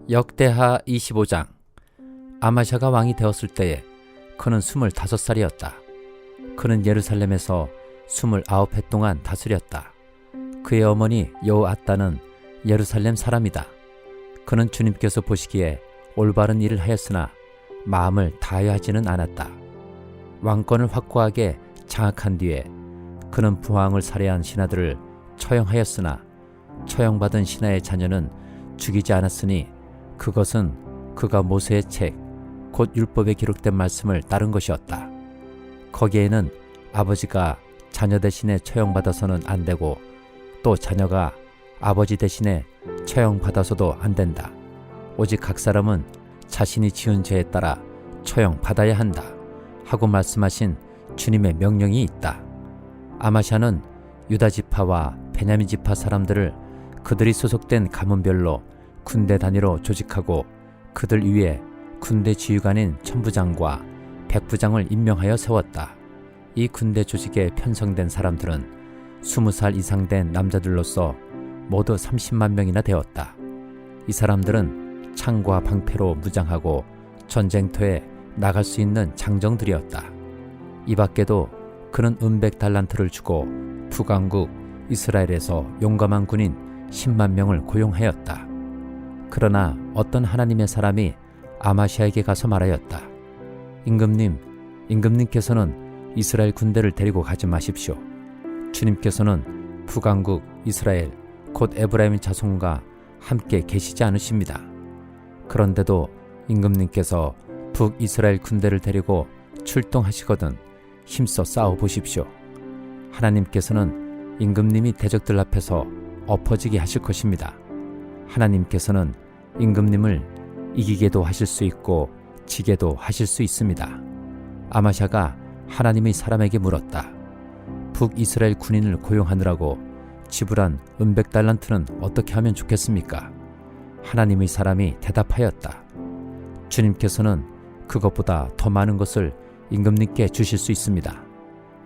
역대하 25장. 아마샤가 왕이 되었을 때에 그는 25살이었다. 그는 예루살렘에서 29해 동안 다스렸다. 그의 어머니 여호아따는 예루살렘 사람이다. 그는 주님께서 보시기에 올바른 일을 하였으나 마음을 다하여 하지는 않았다. 왕권을 확고하게 장악한 뒤에 그는 부왕을 살해한 신하들을 처형하였으나 처형받은 신하의 자녀는 죽이지 않았으니 그것은 그가 모세의 책, 곧 율법에 기록된 말씀을 따른 것이었다. 거기에는 아버지가 자녀 대신에 처형받아서는 안 되고 또 자녀가 아버지 대신에 처형받아서도 안 된다. 오직 각 사람은 자신이 지은 죄에 따라 처형받아야 한다 하고 말씀하신 주님의 명령이 있다. 아마샤는 유다 지파와 베냐민 지파 사람들을 그들이 소속된 가문별로 군대 단위로 조직하고 그들 위에 군대 지휘관인 천부장과 백부장을 임명하여 세웠다. 이 군대 조직에 편성된 사람들은 20살 이상 된 남자들로서 모두 30만 명이나 되었다. 이 사람들은 창과 방패로 무장하고 전쟁터에 나갈 수 있는 장정들이었다. 이 밖에도 그는 은백 달란트를 주고 북왕국 이스라엘에서 용감한 군인 10만 명을 고용하였다. 그러나 어떤 하나님의 사람이 아마샤에게 가서 말하였다. 임금님께서는 이스라엘 군대를 데리고 가지 마십시오. 주님께서는 북왕국 이스라엘 곧 에브라임 자손과 함께 계시지 않으십니다. 그런데도 임금님께서 북이스라엘 군대를 데리고 출동하시거든 힘써 싸워보십시오. 하나님께서는 임금님이 대적들 앞에서 엎어지게 하실 것입니다. 하나님께서는 임금님을 이기게도 하실 수 있고 지게도 하실 수 있습니다. 아마샤가 하나님의 사람에게 물었다. 북이스라엘 군인을 고용하느라고 지불한 은백 달란트는 어떻게 하면 좋겠습니까? 하나님의 사람이 대답하였다. 주님께서는 그것보다 더 많은 것을 임금님께 주실 수 있습니다.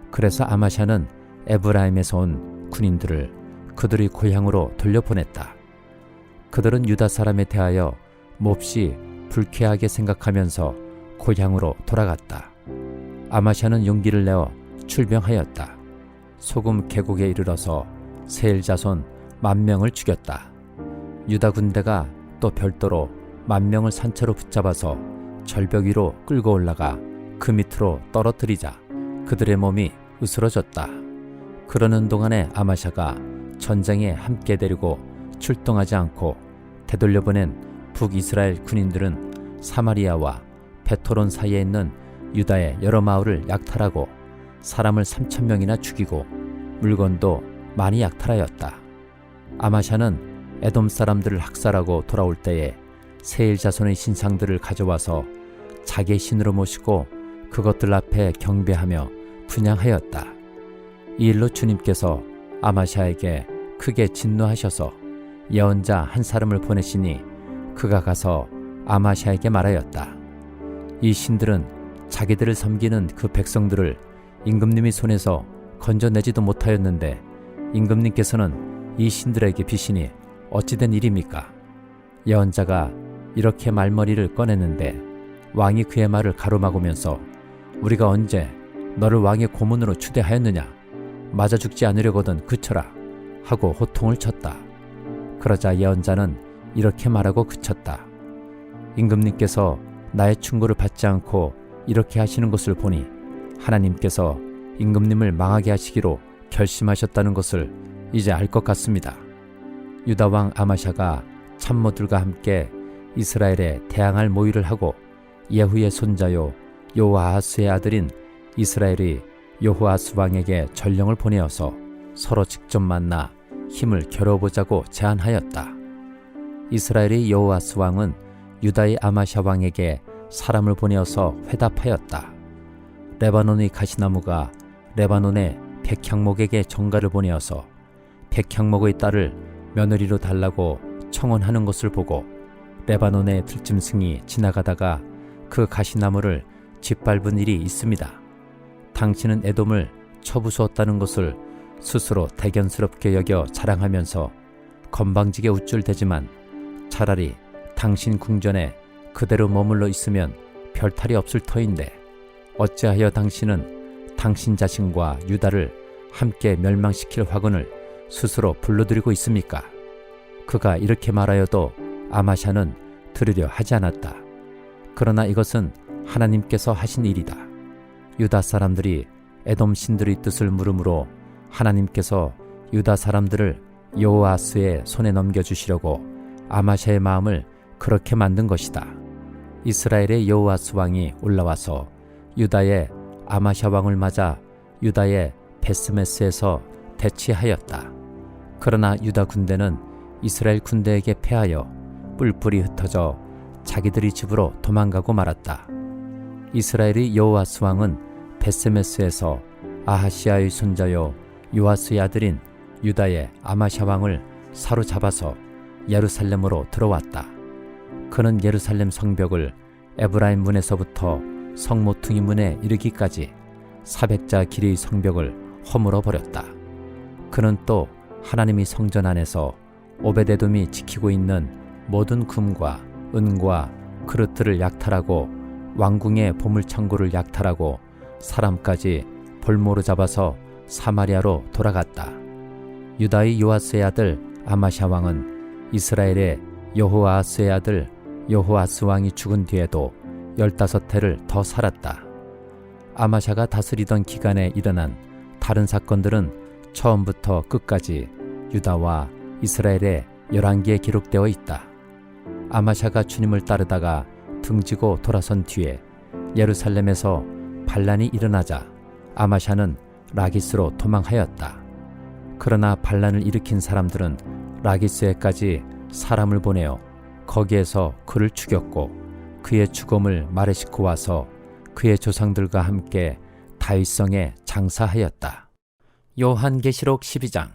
그래서 아마샤는 에브라임에서 온 군인들을 그들의 고향으로 돌려보냈다. 그들은 유다 사람에 대하여 몹시 불쾌하게 생각하면서 고향으로 돌아갔다. 아마샤는 용기를 내어 출병하였다. 소금 계곡에 이르러서 세일 자손 10,000명을 죽였다. 유다 군대가 또 별도로 10,000명을 산채로 붙잡아서 절벽 위로 끌고 올라가 그 밑으로 떨어뜨리자 그들의 몸이 으스러졌다. 그러는 동안에 아마샤가 전쟁에 함께 데리고 출동하지 않고 되돌려보낸 북이스라엘 군인들은 사마리아와 베토론 사이에 있는 유다의 여러 마을을 약탈하고 사람을 3,000명이나 죽이고 물건도 많이 약탈하였다. 아마샤는 에돔 사람들을 학살하고 돌아올 때에 세일 자손의 신상들을 가져와서 자기의 신으로 모시고 그것들 앞에 경배하며 분향하였다. 이 일로 주님께서 아마샤에게 크게 진노하셔서 예언자 한 사람을 보내시니 그가 가서 아마샤에게 말하였다. 이 신들은 자기들을 섬기는 그 백성들을 임금님의 손에서 건져내지도 못하였는데 임금님께서는 이 신들에게 비시니 어찌된 일입니까? 예언자가 이렇게 말머리를 꺼냈는데 왕이 그의 말을 가로막으면서 우리가 언제 너를 왕의 고문으로 추대하였느냐? 맞아 죽지 않으려거든 그쳐라 하고 호통을 쳤다. 그러자 예언자는 이렇게 말하고 그쳤다. 임금님께서 나의 충고를 받지 않고 이렇게 하시는 것을 보니 하나님께서 임금님을 망하게 하시기로 결심하셨다는 것을 이제 알 것 같습니다. 유다 왕 아마샤가 참모들과 함께 이스라엘에 대항할 모의를 하고 예후의 손자요 요아하스의 아들인 이스라엘의 여호아스 왕에게 전령을 보내어서 서로 직접 만나 힘을 겨뤄보자고 제안하였다. 이스라엘의 여호아스 왕은 유다의 아마샤 왕에게 사람을 보내어서 회답하였다. 레바논의 가시나무가 레바논의 백향목에게 정가를 보내어서 백향목의 딸을 며느리로 달라고 청혼하는 것을 보고 레바논의 들짐승이 지나가다가 그 가시나무를 짓밟은 일이 있습니다. 당신은 에돔을 쳐부수었다는 것을 스스로 대견스럽게 여겨 자랑하면서 건방지게 우쭐대지만 차라리 당신 궁전에 그대로 머물러 있으면 별탈이 없을 터인데 어찌하여 당신은 당신 자신과 유다를 함께 멸망시킬 화근을 스스로 불러들이고 있습니까? 그가 이렇게 말하여도 아마샤는 들으려 하지 않았다. 그러나 이것은 하나님께서 하신 일이다. 유다 사람들이 에돔 신들의 뜻을 물음으로 하나님께서 유다 사람들을 여호아스의 손에 넘겨주시려고 아마샤의 마음을 그렇게 만든 것이다. 이스라엘의 여호아스 왕이 올라와서 유다의 아마샤 왕을 맞아 유다의 베스메스에서 대치하였다. 그러나 유다 군대는 이스라엘 군대에게 패하여 뿔뿔이 흩어져 자기들이 집으로 도망가고 말았다. 이스라엘의 여호아스 왕은 베스메스에서 아하시아의 손자요 요아스의 아들인 유다의 아마샤 왕을 사로잡아서 예루살렘으로 들어왔다. 그는 예루살렘 성벽을 에브라임 문에서부터 성모퉁이 문에 이르기까지 400자 길이의 성벽을 허물어 버렸다. 그는 또 하나님의 성전 안에서 오베데돔이 지키고 있는 모든 금과 은과 그릇들을 약탈하고 왕궁의 보물창고를 약탈하고 사람까지 볼모로 잡아서 사마리아로 돌아갔다. 유다의 요아스의 아들 아마샤 왕은 이스라엘의 여호아스의 아들 여호아스 왕이 죽은 뒤에도 15해를 더 살았다. 아마샤가 다스리던 기간에 일어난 다른 사건들은 처음부터 끝까지 유다와 이스라엘의 열왕기에 기록되어 있다. 아마샤가 주님을 따르다가 등지고 돌아선 뒤에 예루살렘에서 반란이 일어나자 아마샤는 라기스로 도망하였다. 그러나 반란을 일으킨 사람들은 라기스에까지 사람을 보내어 거기에서 그를 죽였고 그의 죽음을 말에 싣고 와서 그의 조상들과 함께 다윗성에 장사하였다. 요한계시록 12장.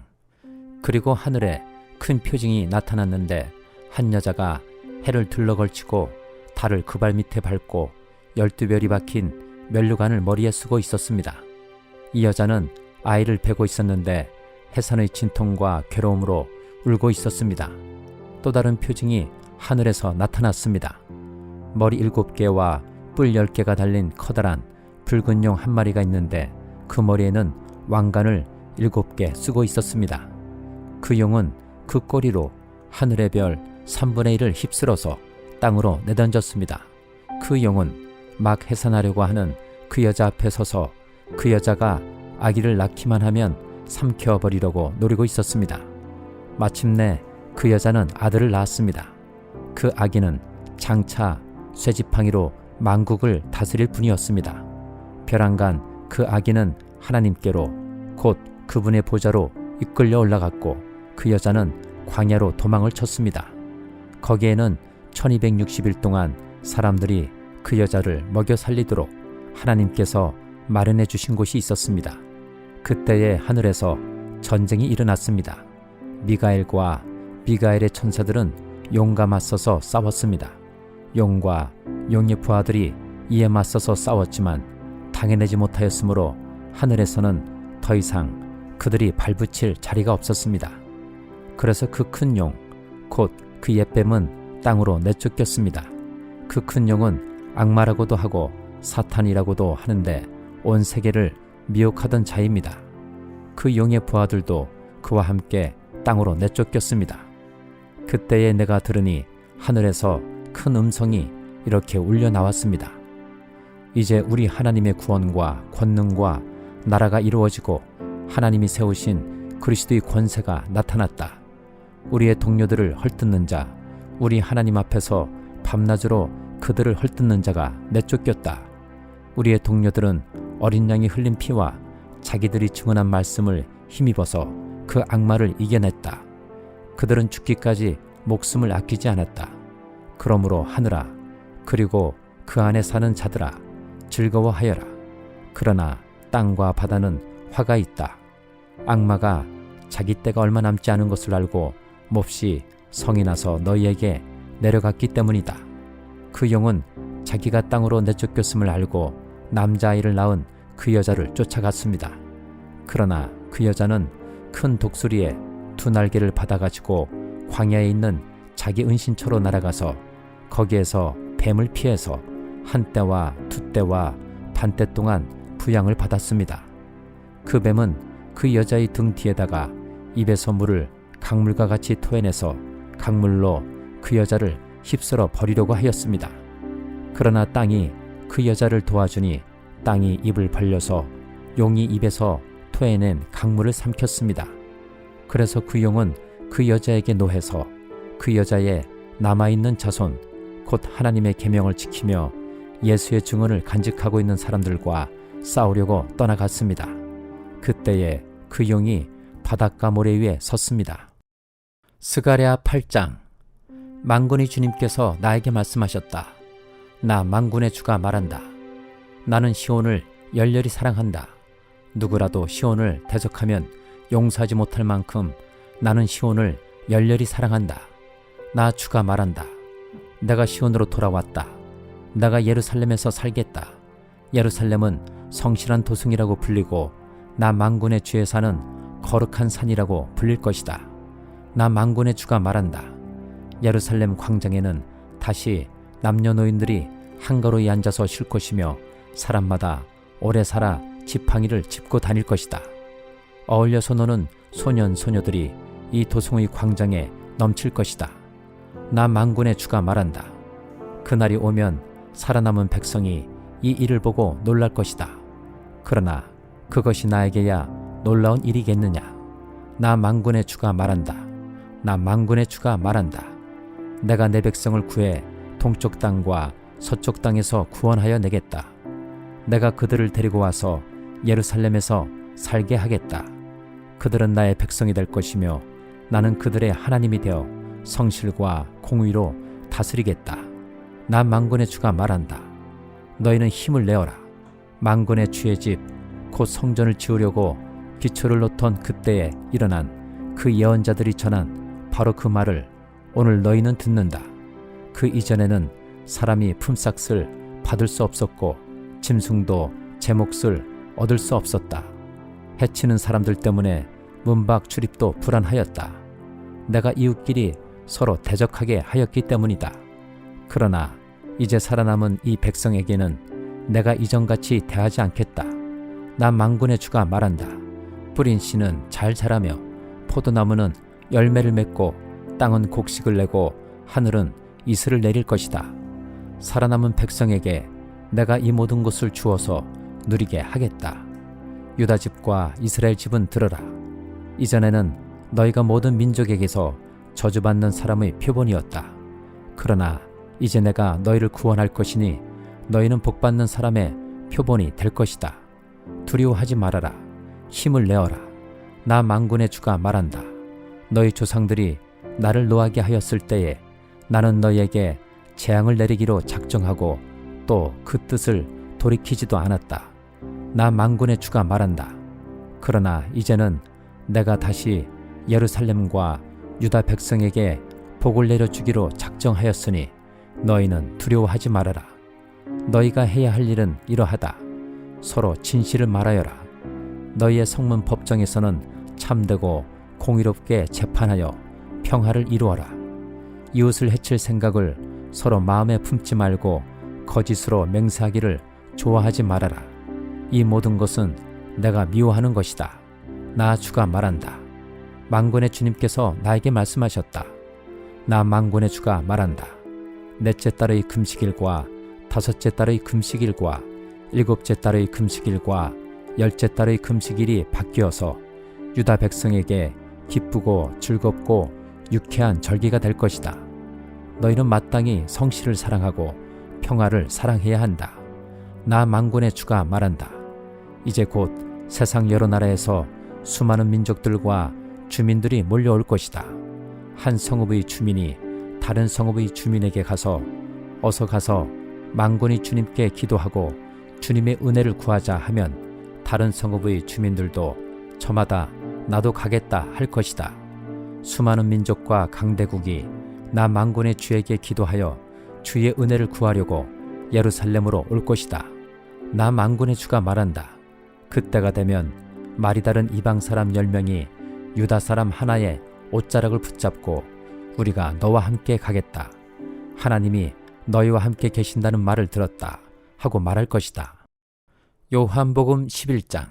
그리고 하늘에 큰 표징이 나타났는데 한 여자가 해를 둘러걸치고 달을 그 발 밑에 밟고 12별이 박힌 면류관을 머리에 쓰고 있었습니다. 이 여자는 아이를 베고 있었는데 해산의 진통과 괴로움으로 울고 있었습니다. 또 다른 표징이 하늘에서 나타났습니다. 머리 7개와 뿔 10개가 달린 커다란 붉은 용 한 마리가 있는데 그 머리에는 왕관을 7개 쓰고 있었습니다. 그 용은 그 꼬리로 하늘의 별 3분의 1을 휩쓸어서 땅으로 내던졌습니다. 그 용은 막 해산하려고 하는 그 여자 앞에 서서 그 여자가 아기를 낳기만 하면 삼켜버리려고 노리고 있었습니다. 마침내 그 여자는 아들을 낳았습니다. 그 아기는 장차 쇠지팡이로 만국을 다스릴 분이었습니다. 벼랑간 그 아기는 하나님께로 곧 그분의 보좌로 이끌려 올라갔고 그 여자는 광야로 도망을 쳤습니다. 거기에는 1260일 동안 사람들이 그 여자를 먹여 살리도록 하나님께서 마련해 주신 곳이 있었습니다. 그때에 하늘에서 전쟁이 일어났습니다. 미가엘과 미가엘의 천사들은 용과 맞서서 싸웠습니다. 용과 용의 부하들이 이에 맞서서 싸웠지만 당해내지 못하였으므로 하늘에서는 더 이상 그들이 발붙일 자리가 없었습니다. 그래서 그 큰 용, 곧 그 옛뱀은 땅으로 내쫓겼습니다. 그 큰 용은 악마라고도 하고 사탄이라고도 하는데 온 세계를 미혹하던 자입니다. 그 용의 부하들도 그와 함께 땅으로 내쫓겼습니다. 그때에 내가 들으니 하늘에서 큰 음성이 이렇게 울려 나왔습니다. 이제 우리 하나님의 구원과 권능과 나라가 이루어지고 하나님이 세우신 그리스도의 권세가 나타났다. 우리의 동료들을 헐뜯는 자, 우리 하나님 앞에서 밤낮으로 그들을 헐뜯는 자가 내쫓겼다. 우리의 동료들은 어린 양이 흘린 피와 자기들이 증언한 말씀을 힘입어서 그 악마를 이겨냈다. 그들은 죽기까지 목숨을 아끼지 않았다. 그러므로 하늘아, 그리고 그 안에 사는 자들아, 즐거워하여라. 그러나 땅과 바다는 화가 있다. 악마가 자기 때가 얼마 남지 않은 것을 알고 몹시 성이 나서 너희에게 내려갔기 때문이다. 그 용은 자기가 땅으로 내쫓겼음을 알고 남자아이를 낳은 그 여자를 쫓아갔습니다. 그러나 그 여자는 큰 독수리에 2 날개를 받아가지고 광야에 있는 자기 은신처로 날아가서 거기에서 뱀을 피해서 한 때와 두 때와 반때 동안 부양을 받았습니다. 그 뱀은 그 여자의 등 뒤에다가 입에서 물을 강물과 같이 토해내서 강물로 그 여자를 휩쓸어 버리려고 하였습니다. 그러나 땅이 그 여자를 도와주니 땅이 입을 벌려서 용이 입에서 토해낸 강물을 삼켰습니다. 그래서 그 용은 그 여자에게 노해서 그 여자의 남아있는 자손 곧 하나님의 계명을 지키며 예수의 증언을 간직하고 있는 사람들과 싸우려고 떠나갔습니다. 그때에 그 용이 바닷가 모래 위에 섰습니다. 스가랴 8장. 만군의 주님께서 나에게 말씀하셨다. 나 만군의 주가 말한다. 나는 시온을 열렬히 사랑한다. 누구라도 시온을 대적하면 용서하지 못할 만큼 나는 시온을 열렬히 사랑한다. 나 주가 말한다. 내가 시온으로 돌아왔다. 내가 예루살렘에서 살겠다. 예루살렘은 성실한 도성이라고 불리고 나 만군의 주에 사는 거룩한 산이라고 불릴 것이다. 나 만군의 주가 말한다. 예루살렘 광장에는 다시 남녀노인들이 한가로이 앉아서 쉴 것이며 사람마다 오래 살아 지팡이를 짚고 다닐 것이다. 어울려서 노는 소년 소녀들이 이 도성의 광장에 넘칠 것이다. 나 만군의 주가 말한다. 그날이 오면 살아남은 백성이 이 일을 보고 놀랄 것이다. 그러나 그것이 나에게야 놀라운 일이겠느냐. 나 만군의 주가 말한다. 나 만군의 주가 말한다. 내가 내 백성을 구해 동쪽 땅과 서쪽 땅에서 구원하여 내겠다. 내가 그들을 데리고 와서 예루살렘에서 살게 하겠다. 그들은 나의 백성이 될 것이며 나는 그들의 하나님이 되어 성실과 공의로 다스리겠다. 나 만군의 주가 말한다. 너희는 힘을 내어라. 만군의 주의 집 곧 성전을 지으려고 기초를 놓던 그때에 일어난 그 예언자들이 전한 바로 그 말을 오늘 너희는 듣는다. 그 이전에는 사람이 품삯을 받을 수 없었고 짐승도 제 몫을 얻을 수 없었다. 해치는 사람들 때문에 문밖 출입도 불안하였다. 내가 이웃끼리 서로 대적하게 하였기 때문이다. 그러나 이제 살아남은 이 백성에게는 내가 이전같이 대하지 않겠다. 나 만군의 주가 말한다. 뿌린 씨는 잘 자라며 포도나무는 열매를 맺고 땅은 곡식을 내고 하늘은 이슬을 내릴 것이다. 살아남은 백성에게 내가 이 모든 것을 주어서 누리게 하겠다. 유다 집과 이스라엘 집은 들으라. 이전에는 너희가 모든 민족에게서 저주받는 사람의 표본이었다. 그러나 이제 내가 너희를 구원할 것이니 너희는 복받는 사람의 표본이 될 것이다. 두려워하지 말아라. 힘을 내어라. 나 만군의 주가 말한다. 너희 조상들이 나를 노하게 하였을 때에 나는 너희에게 재앙을 내리기로 작정하고 또 그 뜻을 돌이키지도 않았다. 나 만군의 주가 말한다. 그러나 이제는 내가 다시 예루살렘과 유다 백성에게 복을 내려주기로 작정하였으니 너희는 두려워하지 말아라. 너희가 해야 할 일은 이러하다. 서로 진실을 말하여라. 너희의 성문 법정에서는 참되고 공의롭게 재판하여 평화를 이루어라. 이웃을 해칠 생각을 서로 마음에 품지 말고 거짓으로 맹세하기를 좋아하지 말아라. 이 모든 것은 내가 미워하는 것이다. 나 주가 말한다. 만군의 주님께서 나에게 말씀하셨다. 나 만군의 주가 말한다. 넷째 달의 금식일과 다섯째 달의 금식일과 일곱째 달의 금식일과 열째 달의 금식일이 바뀌어서 유다 백성에게 기쁘고 즐겁고 유쾌한 절기가 될 것이다. 너희는 마땅히 성실을 사랑하고 평화를 사랑해야 한다. 나 만군의 주가 말한다. 이제 곧 세상 여러 나라에서 수많은 민족들과 주민들이 몰려올 것이다. 한 성읍의 주민이 다른 성읍의 주민에게 가서 어서 가서 만군의 주님께 기도하고 주님의 은혜를 구하자 하면 다른 성읍의 주민들도 저마다 나도 가겠다 할 것이다. 수많은 민족과 강대국이 나 만군의 주에게 기도하여 주의 은혜를 구하려고 예루살렘으로 올 것이다. 나 만군의 주가 말한다. 그때가 되면 말이 다른 이방 사람 10명이 유다 사람 하나의 옷자락을 붙잡고 우리가 너와 함께 가겠다. 하나님이 너희와 함께 계신다는 말을 들었다 하고 말할 것이다. 요한복음 11장.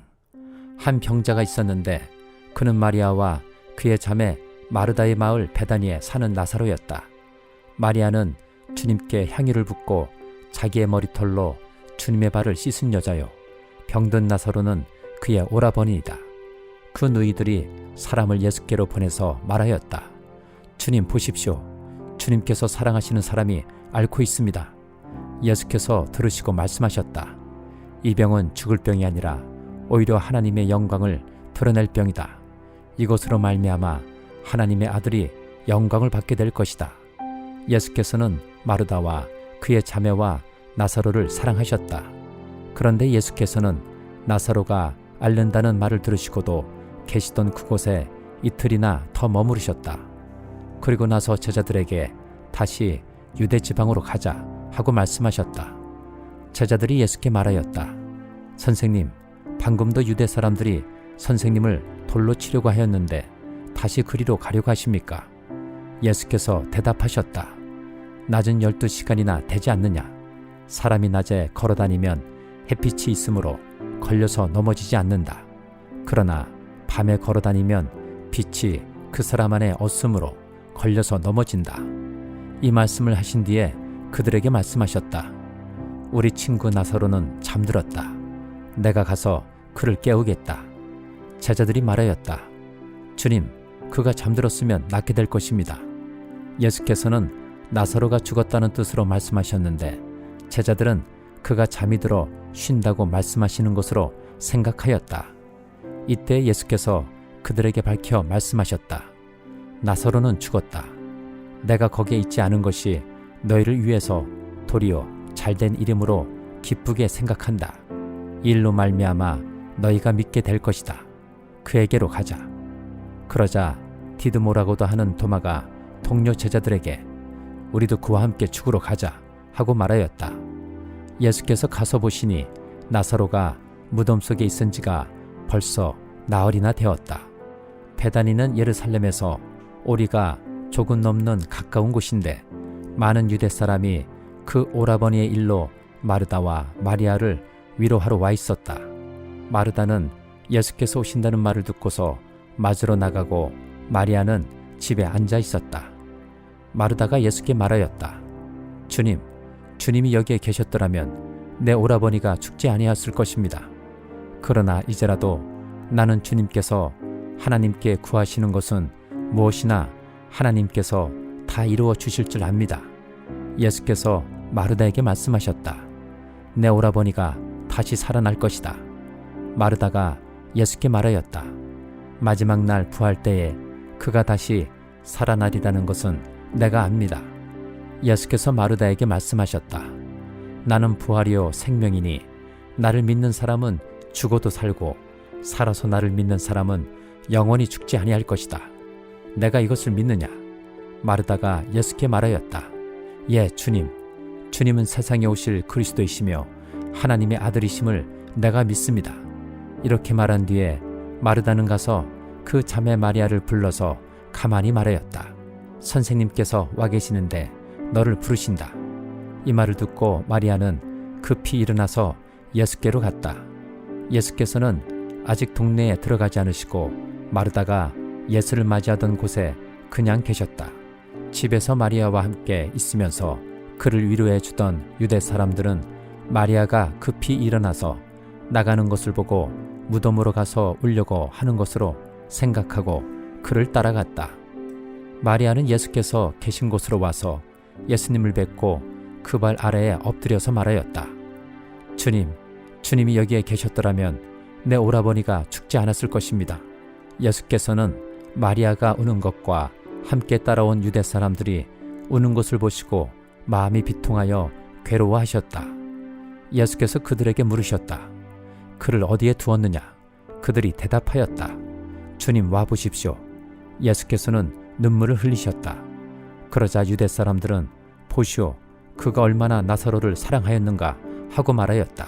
한 병자가 있었는데 그는 마리아와 그의 자매 마르다의 마을 베다니에 사는 나사로였다. 마리아는 주님께 향유를 붓고 자기의 머리털로 주님의 발을 씻은 여자요. 병든 나사로는 그의 오라버니이다. 그 누이들이 사람을 예수께로 보내서 말하였다. 주님 보십시오. 주님께서 사랑하시는 사람이 앓고 있습니다. 예수께서 들으시고 말씀하셨다. 이 병은 죽을 병이 아니라 오히려 하나님의 영광을 드러낼 병이다. 이것으로 말미암아 하나님의 아들이 영광을 받게 될 것이다. 예수께서는 마르다와 그의 자매와 나사로를 사랑하셨다. 그런데 예수께서는 나사로가 앓는다는 말을 들으시고도 계시던 그곳에 이틀이나 더 머무르셨다. 그리고 나서 제자들에게 다시 유대 지방으로 가자 하고 말씀하셨다. 제자들이 예수께 말하였다. 선생님, 방금도 유대 사람들이 선생님을 돌로 치려고 하였는데 다시 그리로 가려고 하십니까? 예수께서 대답하셨다. 낮은 12시간이나 되지 않느냐? 사람이 낮에 걸어다니면 햇빛이 있으므로 걸려서 넘어지지 않는다. 그러나 밤에 걸어다니면 빛이 그 사람 안에 없으므로 걸려서 넘어진다. 이 말씀을 하신 뒤에 그들에게 말씀하셨다. 우리 친구 나사로는 잠들었다. 내가 가서 그를 깨우겠다. 제자들이 말하였다. 주님, 그가 잠들었으면 낫게 될 것입니다. 예수께서는 나사로가 죽었다는 뜻으로 말씀하셨는데 제자들은 그가 잠이 들어 쉰다고 말씀하시는 것으로 생각하였다. 이때 예수께서 그들에게 밝혀 말씀하셨다. 나사로는 죽었다. 내가 거기에 있지 않은 것이 너희를 위해서 도리어 잘된 이름으로 기쁘게 생각한다. 이 일로 말미암아 너희가 믿게 될 것이다. 그에게로 가자. 그러자 디드모라고도 하는 도마가 동료 제자들에게 우리도 그와 함께 죽으러 가자 하고 말하였다. 예수께서 가서 보시니 나사로가 무덤 속에 있은 지가 벌써 나흘이나 되었다. 베다니는 예루살렘에서 오리가 조금 넘는 가까운 곳인데 많은 유대 사람이 그 오라버니의 일로 마르다와 마리아를 위로하러 와 있었다. 마르다는 예수께서 오신다는 말을 듣고서 맞으러 나가고 마리아는 집에 앉아 있었다. 마르다가 예수께 말하였다. 주님, 주님이 여기에 계셨더라면 내 오라버니가 죽지 아니하였을 것입니다. 그러나 이제라도 나는 주님께서 하나님께 구하시는 것은 무엇이나 하나님께서 다 이루어 주실 줄 압니다. 예수께서 마르다에게 말씀하셨다. 내 오라버니가 다시 살아날 것이다. 마르다가 예수께 말하였다. 마지막 날 부활 때에 그가 다시 살아나리라는 것은 내가 압니다. 예수께서 마르다에게 말씀하셨다. 나는 부활이요 생명이니 나를 믿는 사람은 죽어도 살고 살아서 나를 믿는 사람은 영원히 죽지 아니할 것이다. 내가 이것을 믿느냐? 마르다가 예수께 말하였다. 예, 주님. 주님은 세상에 오실 그리스도이시며 하나님의 아들이심을 내가 믿습니다. 이렇게 말한 뒤에 마르다는 가서 그 자매 마리아를 불러서 가만히 말하였다. 선생님께서 와 계시는데 너를 부르신다. 이 말을 듣고 마리아는 급히 일어나서 예수께로 갔다. 예수께서는 아직 동네에 들어가지 않으시고 마르다가 예수를 맞이하던 곳에 그냥 계셨다. 집에서 마리아와 함께 있으면서 그를 위로해 주던 유대 사람들은 마리아가 급히 일어나서 나가는 것을 보고 무덤으로 가서 울려고 하는 것으로 생각하고 그를 따라갔다. 마리아는 예수께서 계신 곳으로 와서 예수님을 뵙고 그 발 아래에 엎드려서 말하였다. 주님, 주님이 여기에 계셨더라면 내 오라버니가 죽지 않았을 것입니다. 예수께서는 마리아가 우는 것과 함께 따라온 유대 사람들이 우는 것을 보시고 마음이 비통하여 괴로워하셨다. 예수께서 그들에게 물으셨다. 그를 어디에 두었느냐? 그들이 대답하였다. 주님, 와 보십시오. 예수께서는 눈물을 흘리셨다. 그러자 유대 사람들은 보시오, 그가 얼마나 나사로를 사랑하였는가 하고 말하였다.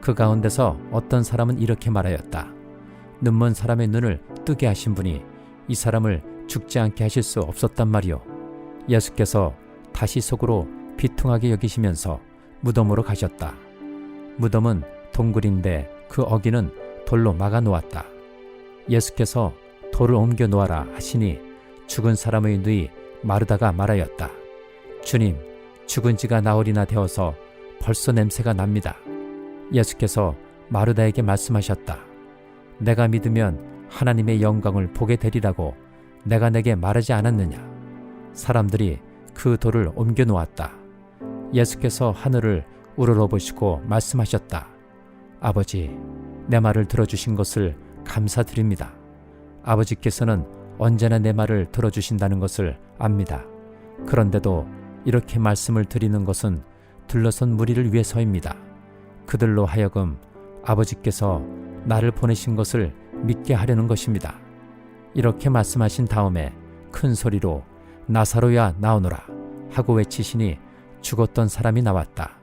그 가운데서 어떤 사람은 이렇게 말하였다. 눈먼 사람의 눈을 뜨게 하신 분이 이 사람을 죽지 않게 하실 수 없었단 말이오. 예수께서 다시 속으로 비통하게 여기시면서 무덤으로 가셨다. 무덤은 동굴인데 그 어귀는 돌로 막아 놓았다. 예수께서 돌을 옮겨 놓아라 하시니 죽은 사람의 눈이 마르다가 말하였다. 주님, 죽은 지가 나흘이나 되어서 벌써 냄새가 납니다. 예수께서 마르다에게 말씀하셨다. 내가 믿으면 하나님의 영광을 보게 되리라고 내가 내게 말하지 않았느냐. 사람들이 그 돌을 옮겨 놓았다. 예수께서 하늘을 우러러보시고 말씀하셨다. 아버지, 내 말을 들어주신 것을 감사드립니다. 아버지께서는 언제나 내 말을 들어주신다는 것을 압니다. 그런데도 이렇게 말씀을 드리는 것은 둘러선 무리를 위해서입니다. 그들로 하여금 아버지께서 나를 보내신 것을 믿게 하려는 것입니다. 이렇게 말씀하신 다음에 큰 소리로 나사로야 나오너라 하고 외치시니 죽었던 사람이 나왔다.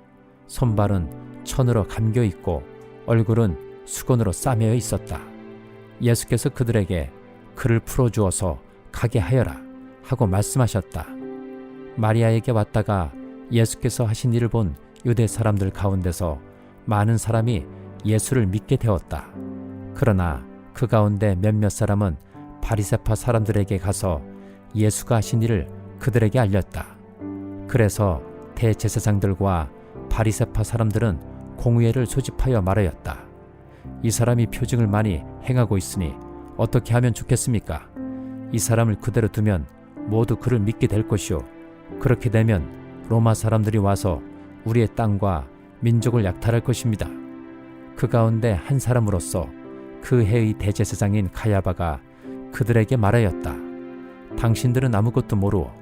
손발은 천으로 감겨 있고 얼굴은 수건으로 싸매어 있었다. 예수께서 그들에게 그를 풀어주어서 가게 하여라 하고 말씀하셨다. 마리아에게 왔다가 예수께서 하신 일을 본 유대 사람들 가운데서 많은 사람이 예수를 믿게 되었다. 그러나 그 가운데 몇몇 사람은 바리새파 사람들에게 가서 예수가 하신 일을 그들에게 알렸다. 그래서 대제사장들과 바리새파 사람들은 공의회를 소집하여 말하였다. 이 사람이 표징을 많이 행하고 있으니 어떻게 하면 좋겠습니까? 이 사람을 그대로 두면 모두 그를 믿게 될 것이요. 그렇게 되면 로마 사람들이 와서 우리의 땅과 민족을 약탈할 것입니다. 그 가운데 한 사람으로서 그 해의 대제사장인 가야바가 그들에게 말하였다. 당신들은 아무것도 모르어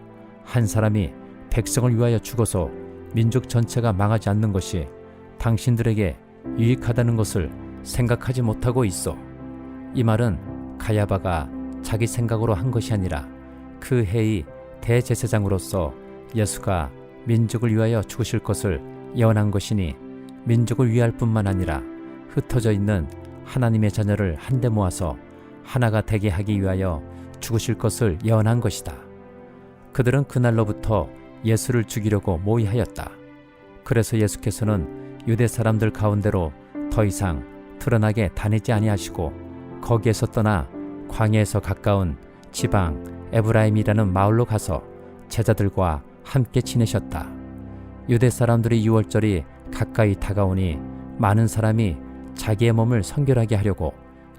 한 사람이 백성을 위하여 죽어서 민족 전체가 망하지 않는 것이 당신들에게 유익하다는 것을 생각하지 못하고 있어. 이 말은 가야바가 자기 생각으로 한 것이 아니라 그 해의 대제사장으로서 예수가 민족을 위하여 죽으실 것을 예언한 것이니 민족을 위할 뿐만 아니라 흩어져 있는 하나님의 자녀를 한데 모아서 하나가 되게 하기 위하여 죽으실 것을 예언한 것이다. 그들은 그날로부터 예수를 죽이려고 모의하였다. 그래서 예수께서는 유대 사람들 가운데로 더 이상 드러나게 다니지 아니하시고 거기에서 떠나 광야에서 가까운 지방 에브라임이라는 마을로 가서 제자들과 함께 지내셨다. 유대 사람들의 유월절이 가까이 다가오니 많은 사람이 자기의 몸을 성결하게 하려고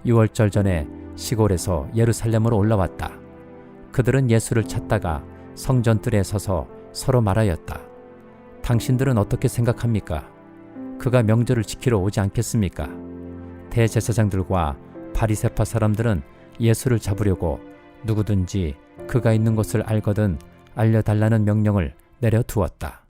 유월절 전에 시골에서 예루살렘으로 올라왔다. 그들은 예수를 찾다가 성전뜰에 서서 서로 말하였다. 당신들은 어떻게 생각합니까? 그가 명절을 지키러 오지 않겠습니까? 대제사장들과 바리새파 사람들은 예수를 잡으려고 누구든지 그가 있는 곳을 알거든 알려달라는 명령을 내려두었다.